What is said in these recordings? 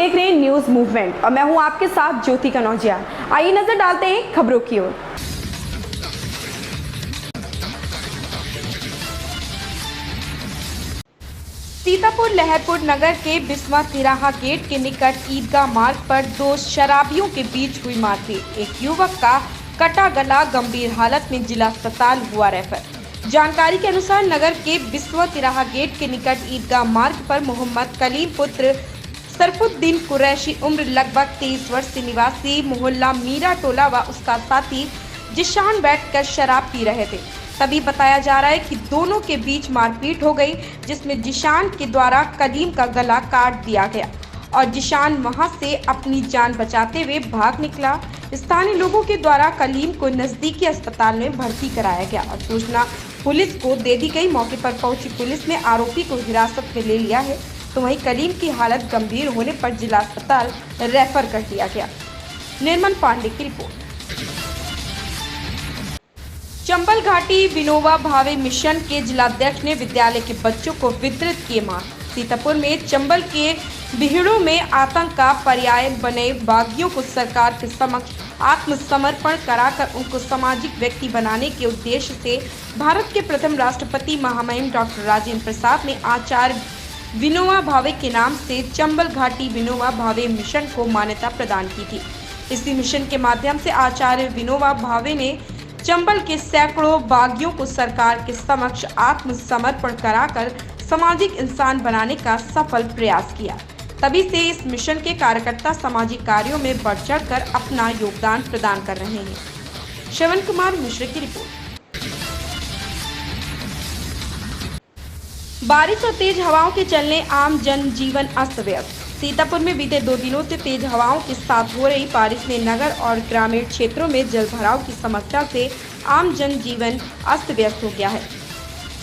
देख रहे हैं न्यूज मूवमेंट और मैं हूं आपके साथ ज्योति कनौजिया। आइए नजर डालते हैं खबरों की ओर। सीतापुर लहरपुर नगर के बिस्वा तिराहा गेट के निकट ईदगाह मार्ग पर दो शराबियों के बीच हुई मारपीट। एक युवक का कटा गला गंभीर हालत में जिला अस्पताल हुआ रेफर। जानकारी के अनुसार नगर के बिस्वा तिराहा गेट के निकट ईदगाह मार्ग पर मोहम्मद कलीम पुत्र सरफुद्दीन कुरैशी उम्र लगभग 23 वर्ष के निवासी मोहल्ला मीरा टोला व उसका साथी जिशान बैठकर शराब पी रहे थे। तभी बताया जा रहा है कि दोनों के बीच मारपीट हो गई, जिसमें जिशान के द्वारा कलीम का गला काट दिया गया और जिशान वहां से अपनी जान बचाते हुए भाग निकला। स्थानीय लोगों के द्वारा कलीम को नजदीकी अस्पताल में भर्ती कराया गया और सूचना पुलिस को दे दी गई। मौके पर पहुंची पुलिस ने आरोपी को हिरासत में ले लिया है, तो वहीं कलीम की हालत गंभीर होने पर जिला अस्पताल रेफर कर दिया गया। निर्मल पांडे की रिपोर्ट। चंबल घाटी विनोबा भावे मिशन के जिलाध्यक्ष ने विद्यालय के बच्चों को वितरित किए मास्क। सीतापुर में चंबल के बिहड़ों में आतंक का पर्याय बने बागियों को सरकार के समक्ष आत्मसमर्पण कराकर उनको सामाजिक व्यक्ति बनाने के उद्देश्य से भारत के प्रथम राष्ट्रपति महामहिम डॉक्टर राजेंद्र प्रसाद ने आचार्य विनोबा भावे के नाम से चंबल घाटी विनोबा भावे मिशन को मान्यता प्रदान की थी। इसी मिशन के माध्यम से आचार्य विनोबा भावे ने चंबल के सैकड़ों बागियों को सरकार के समक्ष आत्मसमर्पण कराकर सामाजिक इंसान बनाने का सफल प्रयास किया। तभी से इस मिशन के कार्यकर्ता सामाजिक कार्यों में बढ़ चढ़कर अपना योगदान प्रदान कर रहे हैं। श्रवण कुमार मिश्र की रिपोर्ट। बारिश और तेज हवाओं के चलने आम जनजीवन अस्त व्यस्त। सीतापुर में बीते 2 दिनों से तेज हवाओं के साथ हो रही बारिश ने नगर और ग्रामीण क्षेत्रों में जल भराव की समस्या से आम जनजीवन अस्त व्यस्त हो गया है।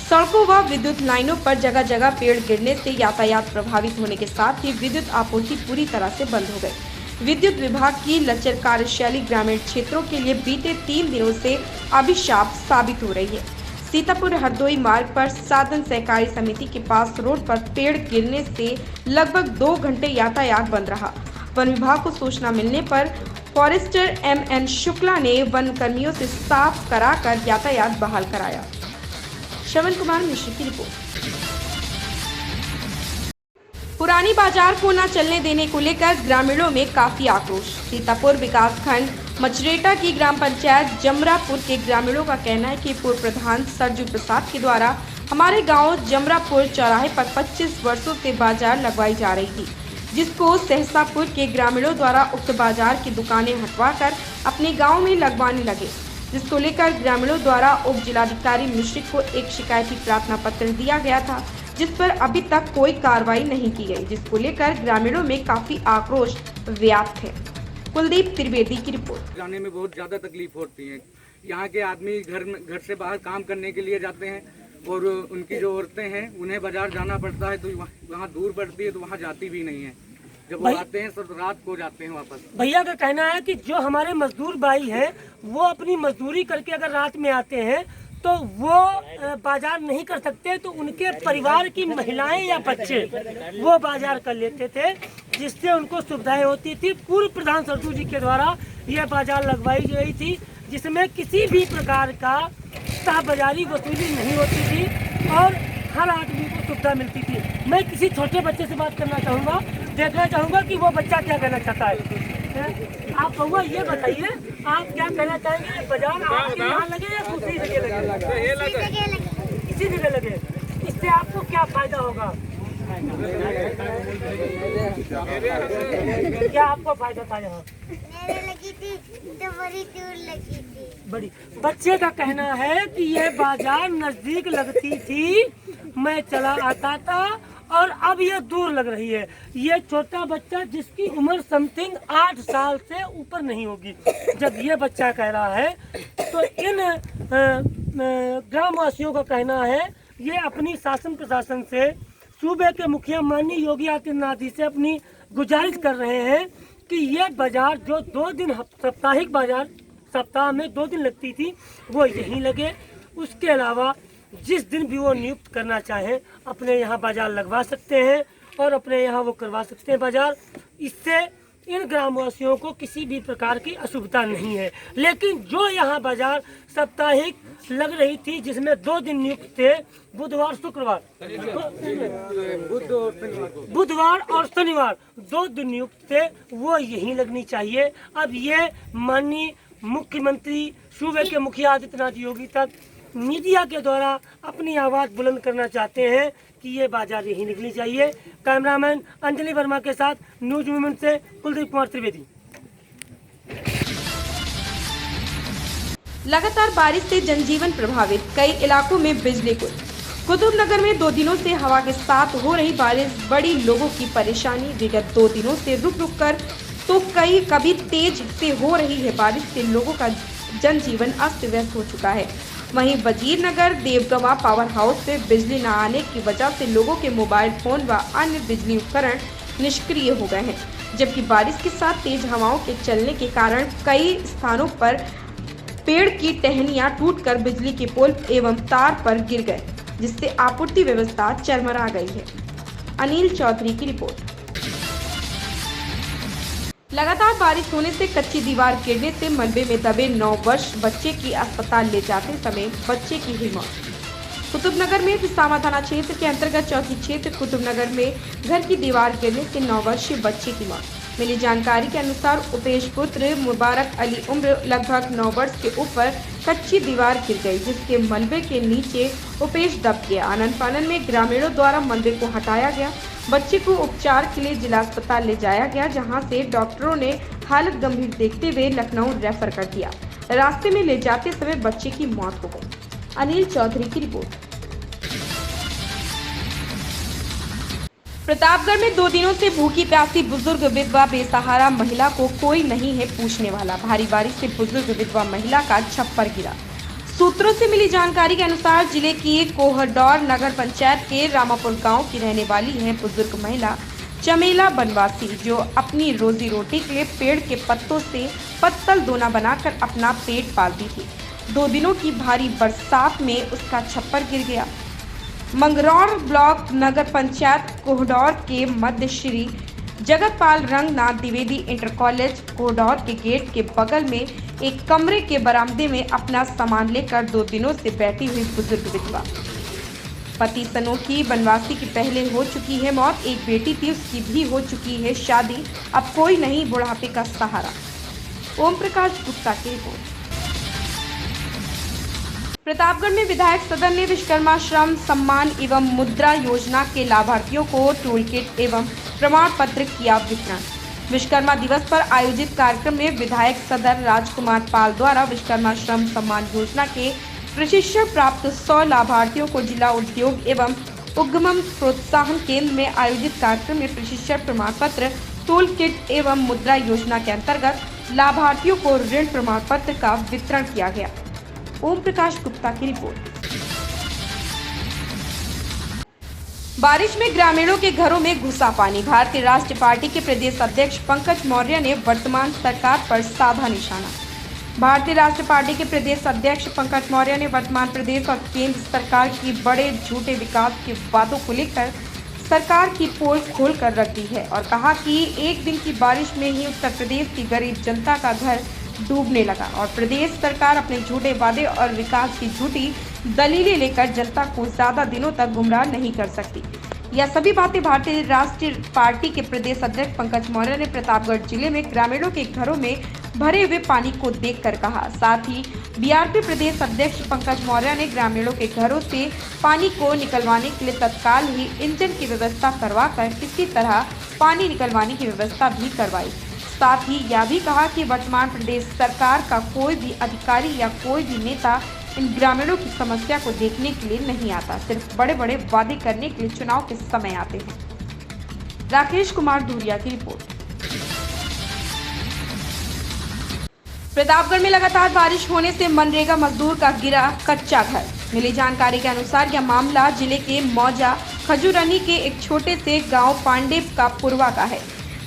सड़कों व विद्युत लाइनों पर जगह जगह पेड़ गिरने से यातायात प्रभावित होने के साथ ही विद्युत आपूर्ति पूरी तरह से बंद हो गई। विद्युत विभाग की लचर कार्यशैली ग्रामीण क्षेत्रों के लिए बीते 3 दिनों से अभिशाप साबित हो रही है। सीतापुर हरदोई मार्ग पर साधन सहकारी समिति के पास रोड पर पेड़ गिरने से लगभग 2 घंटे यातायात बंद रहा। वन विभाग को सूचना मिलने पर फॉरेस्टर MN शुक्ला ने वन कर्मियों से साफ कराकर यातायात बहाल कराया। श्रवण कुमार मिश्र की रिपोर्ट। पुरानी बाजार को न चलने देने को लेकर ग्रामीणों में काफी आक्रोश। सीतापुर विकासखंड मचरेटा की ग्राम पंचायत जमरापुर के ग्रामीणों का कहना है कि पूर्व प्रधान सरजू प्रसाद के द्वारा हमारे गांव जमरापुर चौराहे पर 25 वर्षों से बाजार लगवाई जा रही थी, जिसको सहसापुर के ग्रामीणों द्वारा उक्त बाजार की दुकानें हटवाकर अपने गाँव में लगवाने लगे, जिसको लेकर ग्रामीणों द्वारा उप जिलाधिकारी मिश्रिक को एक शिकायती प्रार्थना पत्र दिया गया था, जिस पर अभी तक कोई कार्रवाई नहीं की गई, जिसको लेकर ग्रामीणों में काफी आक्रोश व्याप्त है। कुलदीप त्रिवेदी की रिपोर्ट। जाने में बहुत ज्यादा तकलीफ होती है। यहाँ के आदमी घर से बाहर काम करने के लिए जाते हैं और उनकी जो औरतें हैं उन्हें बाजार जाना पड़ता है, तो वहाँ दूर पड़ती है, तो वहाँ जाती भी नहीं है। जब वो आते हैं तो रात को जाते हैं वापस। भैया का कहना है कि जो हमारे मजदूर भाई हैं वो अपनी मजदूरी करके अगर रात में आते हैं तो वो बाजार नहीं कर सकते, तो उनके परिवार की महिलाएं या बच्चे वो बाजार कर लेते थे, जिससे उनको सुविधाएं होती थी। पूर्व प्रधान सरजू जी के द्वारा यह बाजार लगवाई गई थी, जिसमें किसी भी प्रकार का बाजारी वसूली नहीं होती थी और हर आदमी को सुविधा मिलती थी। मैं किसी छोटे बच्चे से बात करना चाहूँगा, देखना चाहूँगा कि वो बच्चा क्या कहना चाहता है। आप बहुआ ये बताइए, आप क्या कहना चाहेंगे? बाजार आपके यहाँ लगे या दूसरी जगह लगे? किसी जगह लगे, इससे आपको क्या फायदा होगा? क्या आपको फायदा था? यहाँ लगी थी तो बड़ी दूर लगी थी। बड़ी बच्चे का कहना है कि ये बाजार नजदीक लगती थी, मैं चला आता था और अब ये दूर लग रही है। ये छोटा बच्चा जिसकी उम्र समथिंग 8 साल से ऊपर नहीं होगी, जब ये बच्चा कह रहा है, तो इन ग्रामवासियों का कहना है ये अपनी शासन प्रशासन से, सूबे के मुखिया माननीय योगी आदित्यनाथ जी से अपनी गुजारिश कर रहे हैं कि ये बाजार जो 2 दिन साप्ताहिक बाजार सप्ताह में 2 दिन लगती थी वो यहीं लगे। उसके अलावा जिस दिन भी वो नियुक्त करना चाहें अपने यहाँ बाजार लगवा सकते हैं और अपने यहाँ वो करवा सकते हैं बाजार। इससे इन ग्रामवासियों को किसी भी प्रकार की असुविधा नहीं है। लेकिन जो यहाँ बाजार साप्ताहिक लग रही थी, जिसमें 2 दिन नियुक्त थे, बुधवार शुक्रवार, बुधवार और शनिवार 2 दिन नियुक्त थे, वो यहीं लगनी चाहिए। अब ये माननीय मुख्यमंत्री सूबे के मुखिया आदित्यनाथ योगी तक मीडिया के द्वारा अपनी आवाज बुलंद करना चाहते हैं कि ये बाजार यहीं निकलनी चाहिए। कैमरामैन अंजलि वर्मा के साथ न्यूज मूवमेंट से कुलदीप कुमार त्रिवेदी। लगातार बारिश से जनजीवन प्रभावित, कई इलाकों में बिजली गुल। कुतुबनगर में 2 दिनों से हवा के साथ हो रही बारिश बड़ी लोगों की परेशानी। विगत 2 दिनों से रुक रुक कर तो कभी तेज से हो रही है बारिश से लोगों का जनजीवन अस्त व्यस्त हो चुका है। वहीं वजीर नगर देवगवा पावर हाउस से बिजली न आने की वजह से लोगों के मोबाइल फोन व अन्य बिजली उपकरण निष्क्रिय हो गए हैं, जबकि बारिश के साथ तेज हवाओं के चलने के कारण कई स्थानों पर पेड़ की टहनियां टूटकर बिजली के पोल एवं तार पर गिर गए, जिससे आपूर्ति व्यवस्था चरमरा गई है। अनिल चौधरी की रिपोर्ट। लगातार बारिश होने से कच्ची दीवार गिरने से मलबे में दबे 9 वर्ष बच्चे की अस्पताल ले जाते समय बच्चे की हुई मौत। कुतुबनगर में पिसावा थाना क्षेत्र के अंतर्गत चौकी क्षेत्र कुतुबनगर में घर की दीवार गिरने से 9 वर्षीय बच्चे की मौत। मिली जानकारी के अनुसार उपेश पुत्र मुबारक अली उम्र लगभग 9 वर्ष के ऊपर कच्ची दीवार गिर गई, जिसके मलबे के नीचे उपेश दब गया। आनन फानन में ग्रामीणों द्वारा मलबे को हटाया गया। बच्चे को उपचार के लिए जिला अस्पताल ले जाया गया, जहां से डॉक्टरों ने हालत गंभीर देखते हुए लखनऊ रेफर कर दिया। रास्ते में ले जाते समय बच्चे की मौत हो गई। अनिल चौधरी की रिपोर्ट। प्रतापगढ़ में 2 दिनों से भूखी प्यासी बुजुर्ग विधवा बेसहारा महिला को कोई नहीं है पूछने वाला। भारी बारिश से बुजुर्ग विधवा महिला का छप्पर गिरा। सूत्रों से मिली जानकारी के अनुसार जिले की कोहडौर नगर पंचायत के रामापुर गांव की रहने वाली है बुजुर्ग महिला चमेला बनवासी, जो अपनी रोजी रोटी के लिए पेड़ के पत्तों से पत्तल दोना बनाकर अपना पेट पालती थी। 2 दिनों की भारी बरसात में उसका छप्पर गिर गया। मंगरौर ब्लॉक नगर पंचायत कोहडौर के मध्य श्री जगतपाल रंगनाथ द्विवेदी इंटर कॉलेज कोहडौर के गेट के बगल में एक कमरे के बरामदे में अपना सामान लेकर 2 दिनों से बैठी हुई बुजुर्ग विधवा। पति सनोखी बनवासी की पहले हो चुकी है मौत, एक बेटी थी उसकी भी हो चुकी है शादी, अब कोई नहीं बुढ़ापे का सहारा। ओम प्रकाश गुप्ता की रिपोर्ट। प्रतापगढ़ में विधायक सदन ने विश्वकर्मा श्रम सम्मान एवं मुद्रा योजना के लाभार्थियों को टूल किट एवं प्रमाण पत्र किया वितरण। विश्वकर्मा दिवस पर आयोजित कार्यक्रम में विधायक सदन राजकुमार पाल द्वारा विश्वकर्मा श्रम सम्मान योजना के प्रशिक्षण प्राप्त 100 लाभार्थियों को जिला उद्योग एवं उद्यम प्रोत्साहन केंद्र में आयोजित कार्यक्रम में प्रशिक्षण प्रमाण पत्र, टूल किट एवं मुद्रा योजना के अंतर्गत लाभार्थियों को ऋण प्रमाण पत्र का वितरण किया गया। ओम प्रकाश गुप्ता की रिपोर्ट। बारिश में ग्रामीणों के घरों में घुसा पानी। भारतीय राष्ट्रीय पार्टी के प्रदेश अध्यक्ष पंकज मौर्य ने वर्तमान सरकार पर साधा निशाना। भारतीय राष्ट्रीय पार्टी के प्रदेश अध्यक्ष पंकज मौर्य ने वर्तमान प्रदेश और केंद्र सरकार की बड़े झूठे विकास के वादों को लेकर सरकार की पोल खोल कर रख दी है और कहा कि एक दिन की बारिश में ही उत्तर प्रदेश की गरीब जनता का घर डूबने लगा और प्रदेश सरकार अपने झूठे वादे और विकास की झूठी दलीलें लेकर जनता को ज्यादा दिनों तक गुमराह नहीं कर सकती। यह सभी बातें भारतीय राष्ट्रीय पार्टी के प्रदेश अध्यक्ष पंकज मौर्य ने प्रतापगढ़ जिले में ग्रामीणों के घरों में भरे हुए पानी को देखकर कहा। साथ ही बीआरपी प्रदेश अध्यक्ष पंकज मौर्य ने ग्रामीणों के घरों से पानी को निकलवाने के लिए तत्काल ही इंजन की व्यवस्था करवाकर किसी तरह पानी निकलवाने की व्यवस्था भी करवाई। साथ ही यह भी कहा कि वर्तमान प्रदेश सरकार का कोई भी अधिकारी या कोई भी नेता इन ग्रामीणों की समस्या को देखने के लिए नहीं आता, सिर्फ बड़े बड़े वादे करने के लिए चुनाव के समय आते हैं। राकेश कुमार धूरिया की रिपोर्ट। प्रतापगढ़ में लगातार बारिश होने से मनरेगा मजदूर का गिरा कच्चा घर। मिली जानकारी के अनुसार यह मामला जिले के मौजा खजूरनी के एक छोटे से गांव पांडेव का पुरवा का है,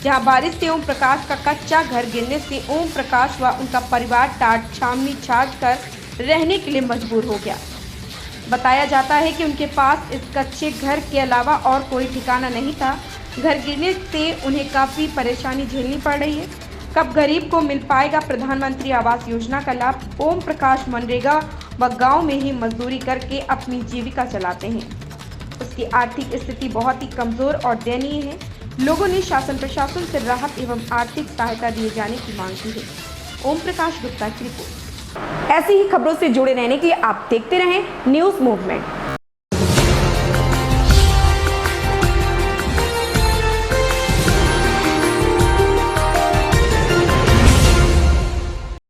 जहां बारिश से ओम प्रकाश का कच्चा घर गिरने से ओम प्रकाश व उनका परिवार टाट छावनी छाड़ कर रहने के लिए मजबूर हो गया। बताया जाता है कि उनके पास इस कच्चे घर के अलावा और कोई ठिकाना नहीं था। घर गिरने से उन्हें काफ़ी परेशानी झेलनी पड़ रही है। कब गरीब को मिल पाएगा प्रधानमंत्री आवास योजना का लाभ? ओम प्रकाश मनरेगा व गांव में ही मजदूरी करके अपनी जीविका चलाते हैं। उसकी आर्थिक स्थिति बहुत ही कमज़ोर और दयनीय है। लोगों ने शासन प्रशासन से राहत एवं आर्थिक सहायता दिए जाने की मांग की है। ओम प्रकाश गुप्ता की रिपोर्ट। ऐसी ही खबरों से जुड़े रहने के लिए आप देखते रहें न्यूज़ मूवमेंट।